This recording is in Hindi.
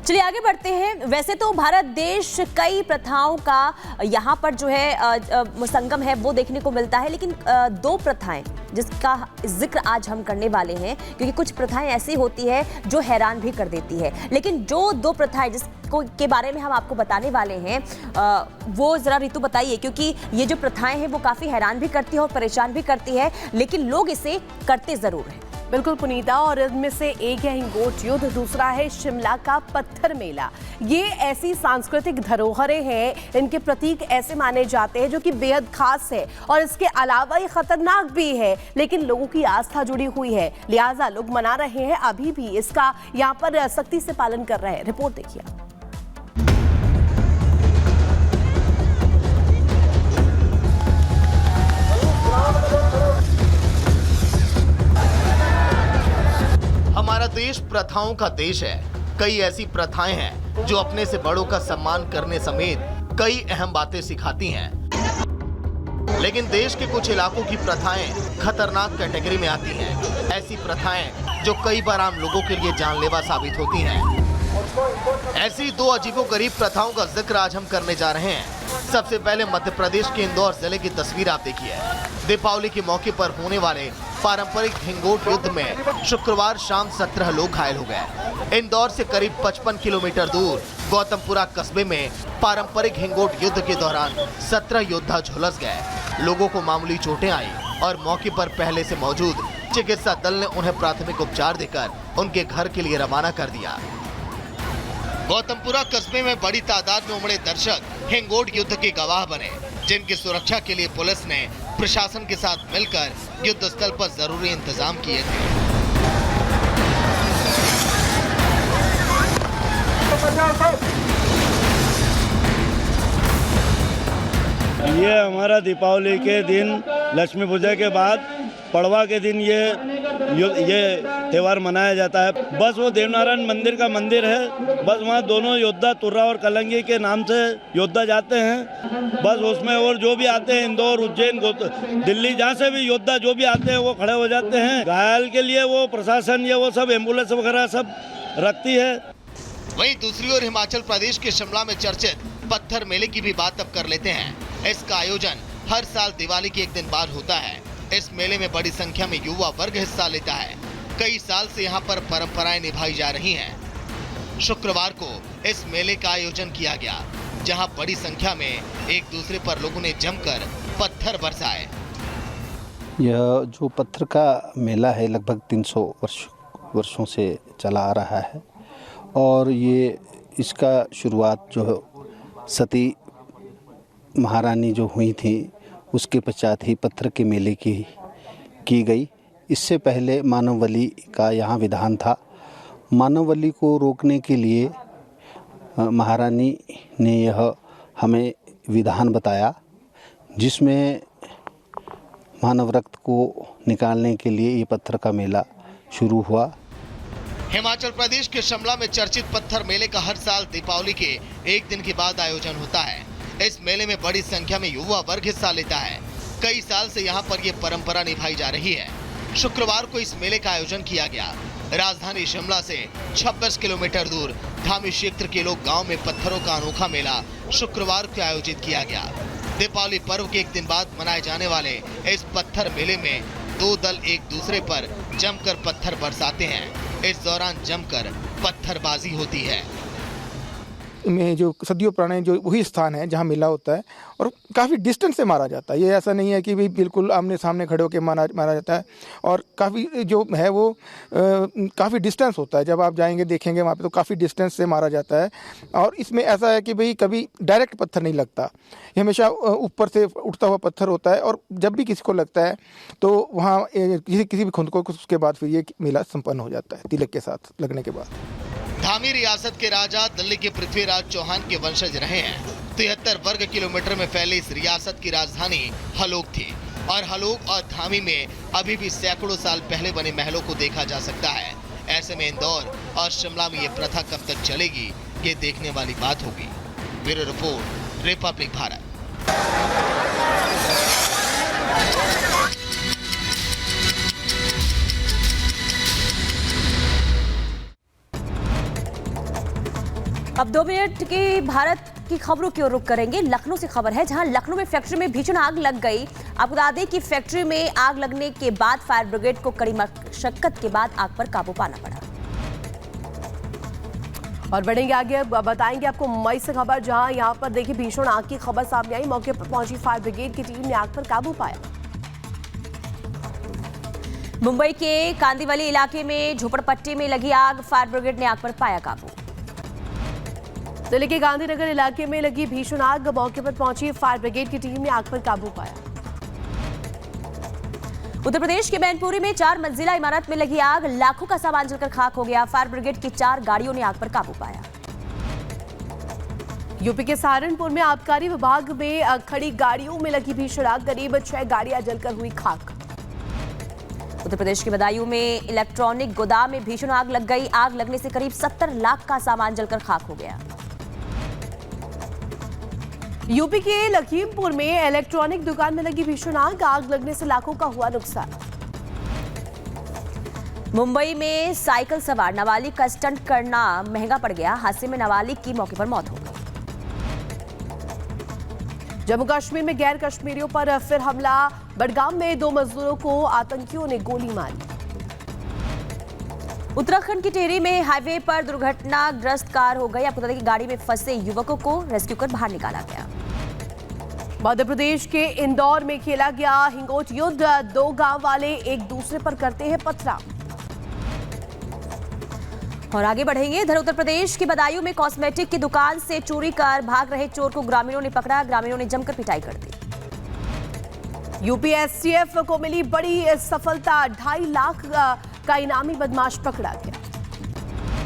चलिए आगे बढ़ते हैं। वैसे तो भारत देश कई प्रथाओं का यहाँ पर जो है संगम है वो देखने को मिलता है, लेकिन दो प्रथाएं जिसका जिक्र आज हम करने वाले हैं, क्योंकि कुछ प्रथाएं ऐसी होती है जो हैरान भी कर देती है। लेकिन जो दो प्रथाएं जिसको के बारे में हम आपको बताने वाले हैं वो जरा ऋतु बताइए, क्योंकि ये जो प्रथाएं हैं वो काफी हैरान भी करती है और परेशान भी करती है, लेकिन लोग इसे करते जरूर हैं। बिल्कुल पुनीता, और इनमें से एक है हिंगोट युद्ध, दूसरा है शिमला का पत्थर मेला। ये ऐसी सांस्कृतिक धरोहरें हैं, इनके प्रतीक ऐसे माने जाते हैं जो कि बेहद खास है, और इसके अलावा ये खतरनाक भी है, लेकिन लोगों की आस्था जुड़ी हुई है, लिहाजा लोग मना रहे हैं, अभी भी इसका यहाँ पर सख्ती से पालन कर रहे हैं। रिपोर्ट देखिए। हमारा देश प्रथाओं का देश है। कई ऐसी प्रथाएं हैं जो अपने से बड़ों का सम्मान करने समेत कई अहम बातें सिखाती हैं। लेकिन देश के कुछ इलाकों की प्रथाएं खतरनाक कैटेगरी में आती हैं। ऐसी प्रथाएं जो कई बार आम लोगों के लिए जानलेवा साबित होती हैं। ऐसी दो अजीबोगरीब प्रथाओं का जिक्र आज हम करने जा रहे हैं। सबसे पहले मध्य प्रदेश के इंदौर जिले की तस्वीर आप देखिए। दीपावली के मौके पर होने वाले पारंपरिक हिंगोट युद्ध में शुक्रवार शाम 17 लोग घायल हो गए। इंदौर से करीब 55 किलोमीटर दूर गौतमपुरा कस्बे में पारंपरिक हिंगोट युद्ध के दौरान 17 योद्धा झुलस गए। लोगों को मामूली चोटें आई और मौके पर पहले से मौजूद चिकित्सा दल ने उन्हें प्राथमिक उपचार देकर उनके घर के लिए रवाना कर दिया। गौतमपुरा कस्बे में बड़ी तादाद में उमड़े दर्शक हिंगोट युद्ध के गवाह बने, जिनकी सुरक्षा के लिए पुलिस ने प्रशासन के साथ मिलकर युद्ध स्थल पर जरूरी इंतजाम किए थे। ये हमारा दीपावली के दिन, लक्ष्मी पूजा के बाद पड़वा के दिन ये त्यौहार मनाया जाता है। बस वो देवनारायण मंदिर का मंदिर है, बस वहाँ दोनों योद्धा तुर्रा और कलंगी के नाम से योद्धा जाते हैं। बस उसमें और जो भी आते हैं इंदौर, उज्जैन, दिल्ली, जहाँ से भी योद्धा जो भी आते हैं वो खड़े हो जाते हैं। घायल के लिए वो प्रशासन ये वो सब एम्बुलेंस वगैरह सब रखती है। वहीं दूसरी ओर हिमाचल प्रदेश के शिमला में चर्चित पत्थर मेले की भी बात अब कर लेते हैं। इसका आयोजन हर साल दिवाली के एक दिन बाद होता है। इस मेले में बड़ी संख्या में युवा वर्ग हिस्सा लेता है। कई साल से यहाँ पर परंपराएं निभाई जा रही हैं। शुक्रवार को इस मेले का आयोजन किया गया, जहाँ बड़ी संख्या में एक दूसरे पर लोगों ने जमकर पत्थर बरसाए। यह जो पत्थर का मेला है लगभग 300 वर्षों से चला आ रहा है, और ये इसका शुरुआत जो सती महारानी जो हुई थी उसके पश्चात ही पत्थर के मेले की गई। इससे पहले मानवबलि का यहाँ विधान था। मानवबलि को रोकने के लिए महारानी ने यह हमें विधान बताया, जिसमें मानव रक्त को निकालने के लिए ये पत्थर का मेला शुरू हुआ। हिमाचल प्रदेश के शिमला में चर्चित पत्थर मेले का हर साल दीपावली के एक दिन के बाद आयोजन होता है। इस मेले में बड़ी संख्या में युवा वर्ग हिस्सा लेता है। कई साल से यहाँ पर यह परंपरा निभाई जा रही है। शुक्रवार को इस मेले का आयोजन किया गया। राजधानी शिमला से 26 किलोमीटर दूर धामी क्षेत्र के लोग गांव में पत्थरों का अनोखा मेला शुक्रवार को आयोजित किया गया। दीपावली पर्व के एक दिन बाद मनाए जाने वाले इस पत्थर मेले में दो दल एक दूसरे पर जमकर पत्थर बरसाते हैं। इस दौरान जमकर पत्थरबाजी होती है। में जो सदियों पुराने जो वही स्थान है जहाँ मेला होता है, और काफ़ी डिस्टेंस से मारा जाता है। ये ऐसा नहीं है कि भाई बिल्कुल आमने सामने खड़े होकर मारा जाता है, और काफ़ी जो है वो काफ़ी डिस्टेंस होता है। जब आप जाएंगे देखेंगे वहाँ पे तो काफ़ी डिस्टेंस से मारा जाता है। और इसमें ऐसा है कि भाई कभी डायरेक्ट पत्थर नहीं लगता, ये हमेशा ऊपर से उठता हुआ पत्थर होता है, और जब भी किसी को लगता है तो वहाँ किसी भी खुद को उसके बाद फिर ये मेला संपन्न हो जाता है तिलक के साथ लगने के बाद। धामी रियासत के राजा दिल्ली के पृथ्वीराज चौहान के वंशज रहे हैं। 73 वर्ग किलोमीटर में फैली इस रियासत की राजधानी हलोग थी, और हलोग और धामी में अभी भी सैकड़ों साल पहले बने महलों को देखा जा सकता है। ऐसे में इंदौर और शिमला में ये प्रथा कब तक चलेगी, ये देखने वाली बात होगी। Bureau report, Republic Bharat. अब 2 मिनट की भारत की खबरों की ओर रुख करेंगे। लखनऊ से खबर है, जहां लखनऊ में फैक्ट्री में भीषण आग लग गई। आपको बता दें कि फैक्ट्री में आग लगने के बाद फायर ब्रिगेड को कड़ी मशक्कत के बाद आग पर काबू पाना पड़ा। और बढ़ेंगे आगे, बताएंगे आपको मुंबई से खबर, जहां यहां पर देखिए भीषण आग की खबर सामने आई। मौके पर पहुंची फायर ब्रिगेड की टीम ने आग पर काबू पाया। मुंबई के कांदिवली इलाके में झोपड़पट्टी में लगी आग, फायर ब्रिगेड ने आग पर पाया काबू। दिल्ली के गांधीनगर इलाके में लगी भीषण आग, मौके पर पहुंची फायर ब्रिगेड की टीम ने आग पर काबू पाया। उत्तर प्रदेश के मैनपुरी में 4 मंजिला इमारत में लगी आग, लाखों का सामान जलकर खाक हो गया। फायर ब्रिगेड की 4 गाड़ियों ने आग पर काबू पाया। यूपी के सहारनपुर में आबकारी विभाग में खड़ी गाड़ियों में लगी भीषण आग, करीब 6 गाड़ियां जलकर हुई खाक। उत्तर प्रदेश के बदायूं में इलेक्ट्रॉनिक गोदाम में भीषण आग लग गई। आग लगने से करीब 70 लाख का सामान जलकर खाक हो गया। यूपी के लखीमपुर में इलेक्ट्रॉनिक दुकान में लगी भीषण आग, आग लगने से लाखों का हुआ नुकसान। मुंबई में साइकिल सवार नाबालिग का स्टंट करना महंगा पड़ गया। हादसे में नाबालिग की मौके पर मौत हो गई। जम्मू कश्मीर में गैर कश्मीरियों पर फिर हमला, बडगाम में 2 मजदूरों को आतंकियों ने गोली मारी। उत्तराखंड की टिहरी में हाईवे पर दुर्घटनाग्रस्त कार हो गई। आपको बता दें कि गाड़ी में फंसे युवकों को रेस्क्यू कर बाहर निकाला गया। मध्य प्रदेश के इंदौर में खेला गया हिंगोट युद्ध, 2 गांव वाले एक दूसरे पर करते हैं पथराव। और आगे बढ़ेंगे, इधर उत्तर प्रदेश के बदायूं में कॉस्मेटिक की दुकान से चोरी कर भाग रहे चोर को ग्रामीणों ने पकड़ा। ग्रामीणों ने जमकर पिटाई कर दी। यूपी एसटीएफ को मिली बड़ी सफलता, 2.5 लाख का इनामी बदमाश पकड़ा गया।